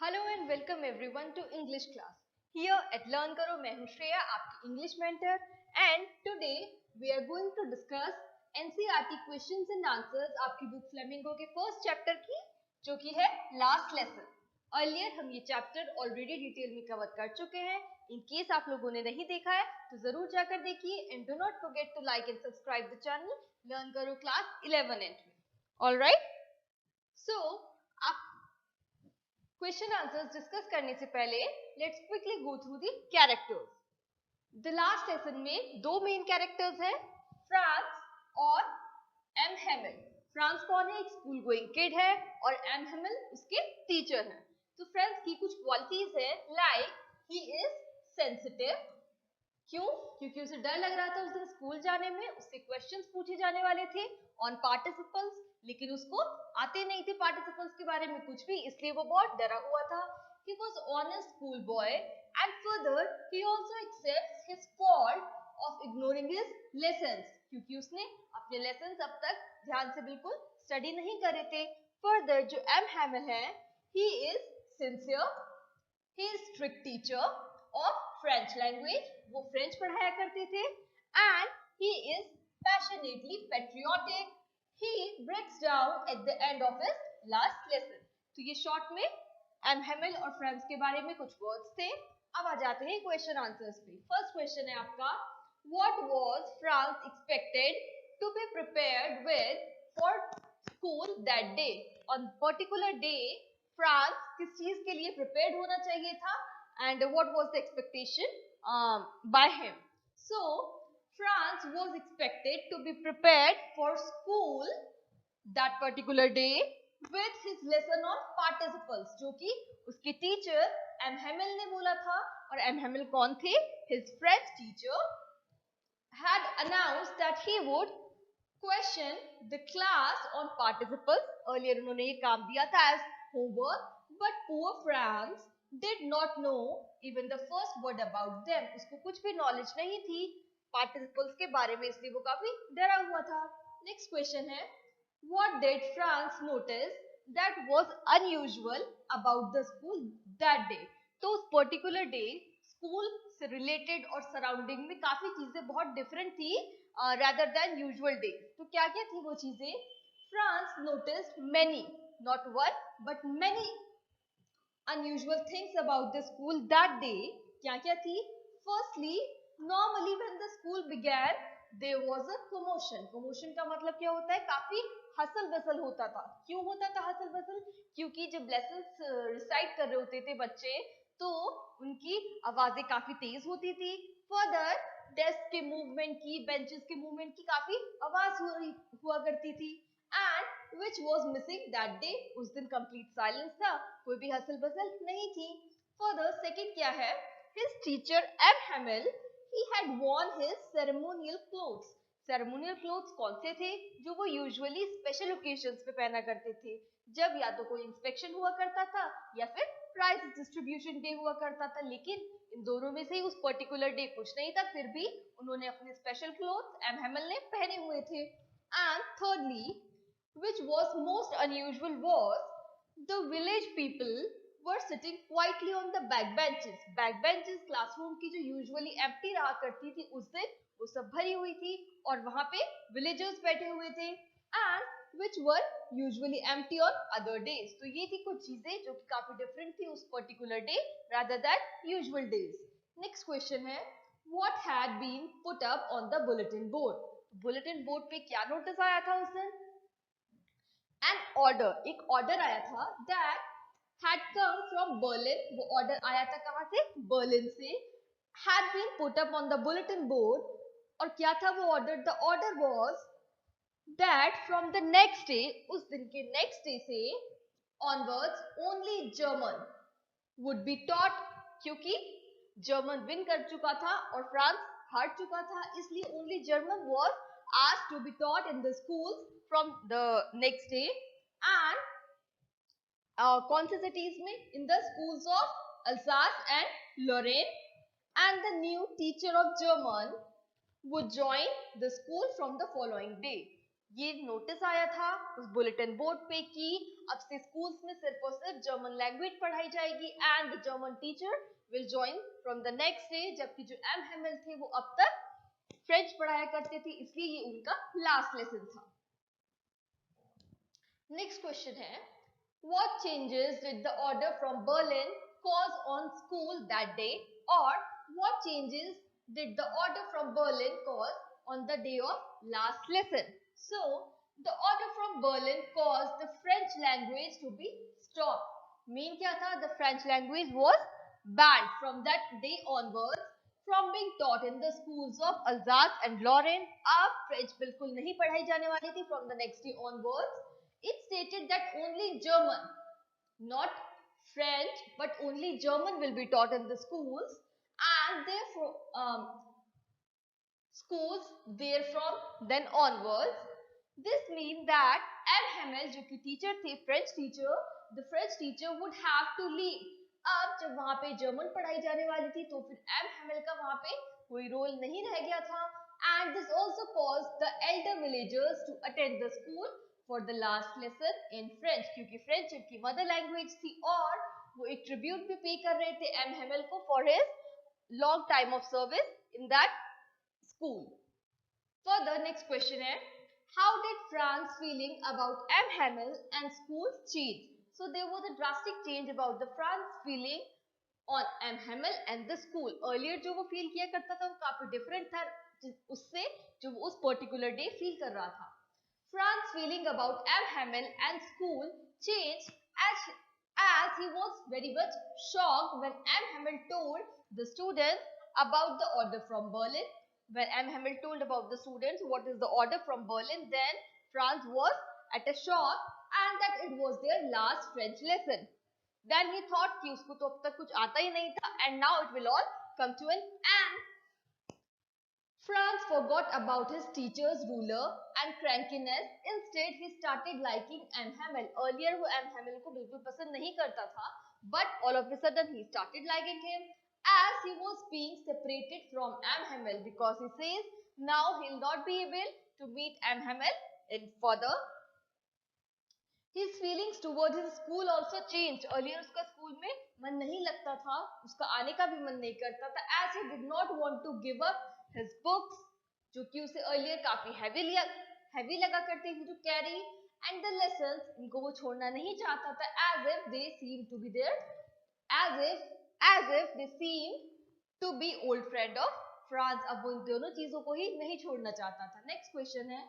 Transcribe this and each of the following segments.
Hello and welcome everyone to English class. Here at learn करो मैं हूं श्रेया, आपकी English mentor, and today we are going to discuss NCERT questions and answers आपकी book Flamingo के first chapter की, जो कि है लास्ट लेसन। अर्लियर हम ये चैप्टर ऑलरेडी डिटेल में कवर कर चुके हैं। इन केस आप लोगों ने नहीं देखा है तो जरूर जाकर देखिए, and do not forget to like and subscribe the channel learn करो क्लास 11 एंड में। ऑलराइट, सो आप क्वेश्चन आंसर्स डिस्कस करने से पहले let's quickly go through the characters. The last lesson में दो मेन कैरेक्टर्स हैं, फ्रांस और एम हेमल। फ्रांस कौन है? एक स्कूल गोइंग किड है और एम हेमल उसके टीचर हैं। तो फ्रेंड्स की कुछ क्वालिटीज है, लाइक ही इज सेंसिटिव। क्यों? क्योंकि उसे डर लग रहा था उस दिन स्कूल जाने में, उससे क्वेश्चंस पूछे जाने वाले थे ऑन पार्टिसिपल्स, लेकिन उसको आते नहीं थे पार्टिसिपल्स के बारे में कुछ भी, इसलिए वो बहुत डरा हुआ था। He was honest school boy and further he also accepts his fault of ignoring his lessons, क्योंकि उसने अपने lessons अब तक ध्यान से बिल्कुल स्टडी नहीं करे थे। Further जो एम हैमल है, he is sincere, he is strict teacher of French language, वो फ्रेंच पढ़ाया करते थे, and he is passionately patriotic. He breaks down at the end of his last lesson. तो ये शॉर्ट में एम हेमल और फ्रांस के बारे में कुछ वर्ड्स थे। अब आ जाते हैं क्वेश्चन आंसर्स पे। फर्स्ट क्वेश्चन है आपका, what was Franz expected to be prepared with for school that day? On particular day Franz किस चीज के लिए प्रिपेयर्ड होना चाहिए था, and what was the expectation by him? So Franz was expected to be prepared for school that particular day with his lesson on participles, जो कि उसके टीचर एम हेमल ने बोला था। और एम हेमल कौन थे? his French teacher had announced that he would question the class on participles. Earlier उन्होंने ये काम दिया था as homework, but poor Franz did not know even the first word about them. उसको कुछ भी knowledge नहीं थी participles के बारे में, इसलिए वो काफी डरा हुआ था। नेक्स्ट क्वेश्चन है, what did France notice that was unusual about the school that day? तो उस पर्टिकुलर डे स्कूल से रिलेटेड और सराउंडिंग में काफी चीजें बहुत डिफरेंट थी rather than usual day. तो क्या क्या थी वो चीजें? France noticed many, not one but many unusual things about the school that day. क्या क्या थी? Firstly, normally when the school began there was a commotion. commotion का मतलब क्या होता है? काफी हसल बसल होता था। क्यों होता था हसल बसल? क्योंकि जब लेसन्स रिसाइट कर रहे होते थे बच्चे तो उनकी आवाजें काफी तेज होती थी। फर्दर डेस्क के मूवमेंट की, बेंचेस के मूवमेंट की काफी आवाज हुआ करती थी। And which was missing that day? उस दिन कंप्लीट साइलेंस था, कोई भी हसल बसल नहीं थी। फर्दर सेकेंड क्या है? His teacher M Hamel, he had worn his ceremonial clothes. Ceremonial clothes कौन से थे? जो वो यूजुअली स्पेशल ओकेजन्स पे पहना करते थे, जब या तो कोई इंस्पेक्शन हुआ करता था या फिर प्राइज डिस्ट्रीब्यूशन डे हुआ करता था। लेकिन इन दोनों में से उस पर्टिकुलर डे कुछ नहीं था, फिर भी उन्होंने अपने स्पेशल क्लोथ्स एम हेमल ने पहने हुए थे। And thirdly, which was most unusual was the village people were sitting quietly on the back benches. Back benches classroom की जो यूजुअली एम्प्टी रहा करती थी उस दिन वो सब भरी हुई थी और वहां पे विलेजर्स बैठे हुए थे, and which were usually empty on other days. तो ये थी कुछ चीजें जो कि काफी डिफरेंट थी उस particular day rather than usual days. Next question है, what had been put up on the bulletin board? Bulletin board पे क्या नोटिस आया था उस दिन? एन ऑर्डर, एक ऑर्डर आया था that had come from Berlin. वो ऑर्डर आया था कहां से? बर्लिन से। had been put up on the bulletin board. और क्या था वो order? The order was that from the next day, उस दिन के नेक्स्ट डे से onwards only German would be taught, क्योंकि जर्मन विन कर चुका था और फ्रांस हार चुका था, इसलिए only German was asked to be taught in the schools from the next day. And कौन से सिटीज में? In the schools of Alsace and Lorraine, and the new teacher of German would join the school from the following day. ये notice आया था उस bulletin board पे कि अब से स्कूल्स में सिर्फ और सिर्फ जर्मन लैंग्वेज पढ़ाई जाएगी and the German teacher will join from the next day, जबकि जो एम हेमल थे वो अब तक फ्रेंच पढ़ाया करते थे, इसलिए ये उनका लास्ट लेसन था। नेक्स्ट क्वेश्चन है, what changes did the order from Berlin cause on school that day, or what changes did the order from Berlin cause on the day of last lesson? So the order from Berlin caused the French language to be stopped. Mean क्या था? The French language was banned from that day onwards from being taught in the schools of Alsace and Lorraine. अब French बिल्कुल नहीं पढ़ाई जाने वाली थी from the next day onwards. It stated that only German, not French, but only German will be taught in the schools, and therefore schools therefrom then onwards. This means that M. Hamel, जो कि teacher थे, French teacher, the French teacher would have to leave. अब जब वहाँ पे German पढ़ाई जाने वाली थी तो फिर M. Hamel का वहाँ पे कोई रोल नहीं रह गया था, and this also caused the elder villagers to attend the school for the last lesson in French, क्योंकि French उनकी mother language थी और वो एक tribute भी pay कर रहे थे M. Hamel को for his long time of service in that school. Further, next question है, how did France's feeling about M. Hamel and schools change? So there was a drastic change about the France feeling on M. Hamel and the school. Earlier जो वो feel किया करता था वो काफी different था उससे जो वो उस particular day feel कर रहा था. France's feeling about M. Hamel and school changed as he was very much shocked when M. Hamel told the students about the order from Berlin. When M. Hamel told about the students what is the order from Berlin, then France was at a shock and that it was their last French lesson. Then he thought कि उसको तो अब तक कुछ आता ही नहीं था and now it will all come to an end. Franz forgot about his teacher's ruler and crankiness. Instead, he started liking M. Hamel. Earlier, वो M. Hamel को बिल्कुल पसंद नहीं करता था, but all of a sudden he started liking him as he was being separated from M. Hamel because he says now he'll not be able to meet M. Hamel in further. His feelings towards his school also changed. Earlier उसका school में मन नहीं लगता था, उसका आने का भी मन नहीं करता था, as he did not want to give up his books, जो कि उसे earlier काफी heavy लगा करती थी to carry, and the lessons इनको वो छोड़ना नहीं चाहता था, as if they seem to be there, as if they seem to be old friend of France. अब वो इन दोनों चीजों को ही नहीं छोड़ना चाहता था. Next question है,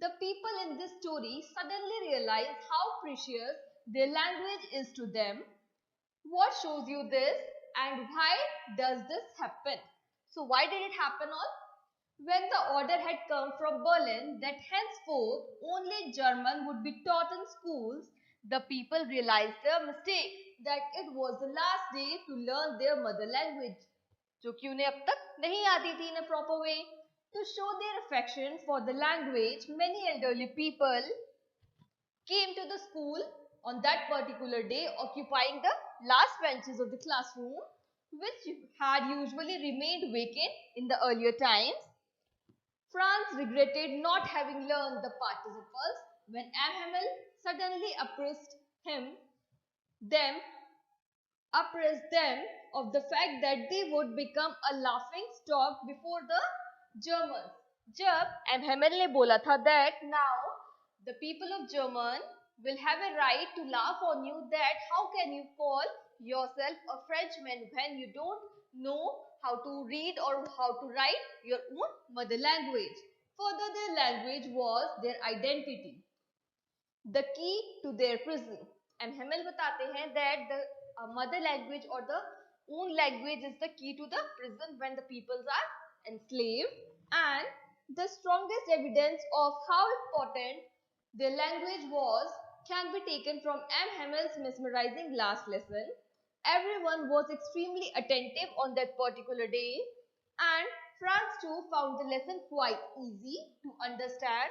the people in this story suddenly realize how precious their language is to them. What shows you this and why does this happen? So why did it happen on? When the order had come from Berlin that henceforth only German would be taught in schools, the people realized their mistake, that it was the last day to learn their mother language, जो कि उन्हें अब तक नहीं आती थी in a proper way. To show their affection for the language, many elderly people came to the school on that particular day, occupying the last benches of the classroom, which had usually remained vacant in the earlier times. Franz regretted not having learned the participles when M. Hamel suddenly appraised them of the fact that they would become a laughing stock before the Germans. जब M. Hamel ने बोला था that now the people of German will have a right to laugh on you, that how can you call yourself a Frenchman when you don't know how to read or how to write your own mother language. Further, their language was their identity, the key to their prison. M. Hamel बताते हैं that the mother language or the own language is the key to the prison when the peoples are enslaved, and the strongest evidence of how important their language was can be taken from M. Hamel's mesmerizing last lesson. Everyone was extremely attentive on that particular day, and Franz too found the lesson quite easy to understand,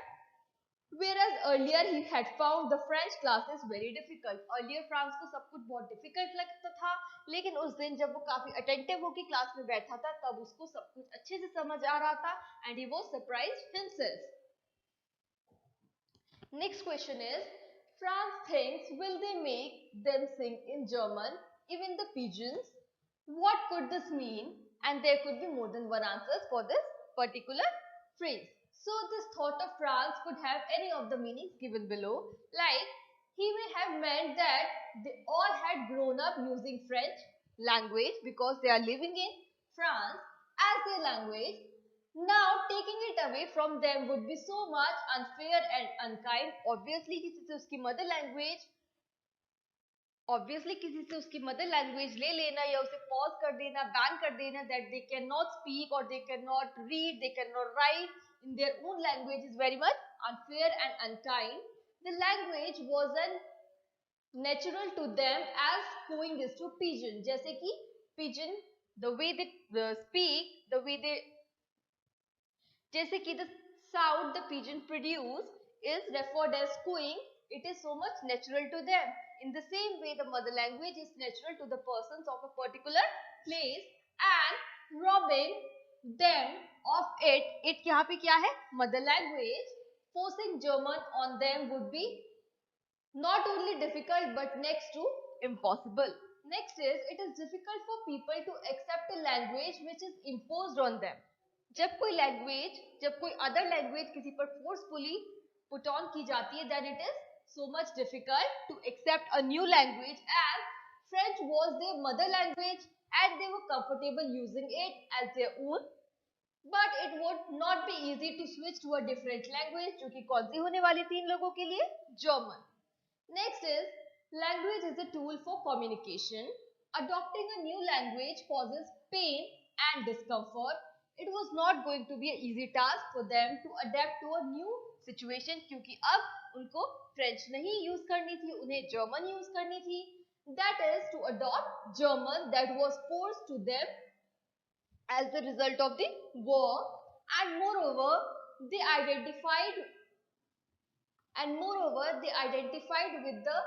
whereas earlier he had found the French classes very difficult. Earlier Franz को सब कुछ बहुत difficult लगता था, लेकिन उस दिन जब वो काफी attentive होकर क्लास में बैठा था तब उसको सब कुछ अच्छे से समझ आ रहा था and he was surprised himself. Next question is, France thinks will they make them sing in German, even the pigeons? What could this mean? And there could be more than one answers for this particular phrase. So this thought of France could have any of the meanings given below. Like, he may have meant that they all had grown up using French language because they are living in France as their language. Now taking it away from them would be so much unfair and unkind. Obviously किसी से उसकी mother language ले लेना या उसे pause कर देना, ban कर देना, that they can not speak और they can not read, they can not write in their own language is very much unfair and unkind. The language was an natural to them as going this to pigeon. जैसे कि pigeon, the way they speak, the way they, जैसे कि the sound the pigeon produce is referred as cooing. It is so much natural to them. In the same way, the mother language is natural to the persons of a particular place, and robbing them of it. It यहाँ पे क्या है? Mother language. Forcing German on them would be not only difficult but next to impossible. Next is, it is difficult for people to accept a language which is imposed on them. जब कोई other language किसी पर forcefully put on की जाती है, then it is so much difficult to accept a new language, as French was their mother language and they were comfortable using it as their own. But it would not be easy to switch to a different language, जो कि कौन सी होने वाली थी इन लोगों के लिए? German. Next is, language is a tool for communication. Adopting a new language causes pain and discomfort. It was not going to be an easy task for them to adapt to a new situation, क्योंकि अब उनको French नहीं use करनी थी, उन्हें German use करनी थी. That is to adopt German that was forced to them as the result of the war, and moreover they identified with the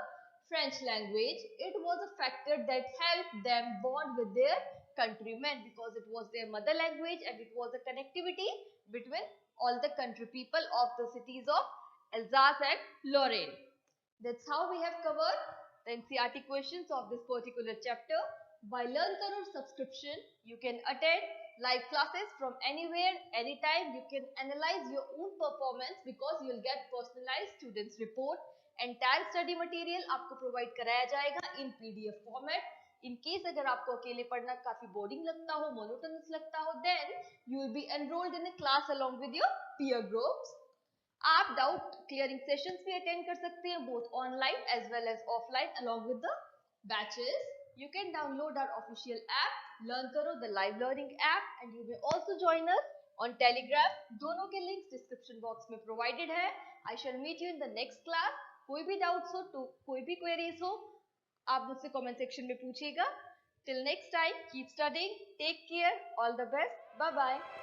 French language. It was a factor that helped them bond with their countrymen because it was their mother language and it was a connectivity between all the country people of the cities of Alsace and Lorraine. That's how we have covered the NCERT questions of this particular chapter. By Learn Karo subscription, you can attend live classes from anywhere, anytime. You can analyze your own performance because you will get personalized students report. Entire study material आपको provide कराया जाएगा in PDF format. In case अगर आपको अकेले पढ़ना काफी boring लगता हो, monotonous लगता हो, then you will be enrolled in a class along with your peer groups. आप डाउट क्लियरिंग सेशंस भी अटेंड कर सकते हैं, both online as well as offline along with the batches. You can download our official app, Learn Karo, the live learning app, and you may also join us on Telegram. दोनों के links description box में provided है. I shall meet you in the next class. कोई भी doubts हो तो कोई भी queries हो आप मुझसे comment section में पूछिएगा. Till next time, keep studying, take care, all the best, bye bye.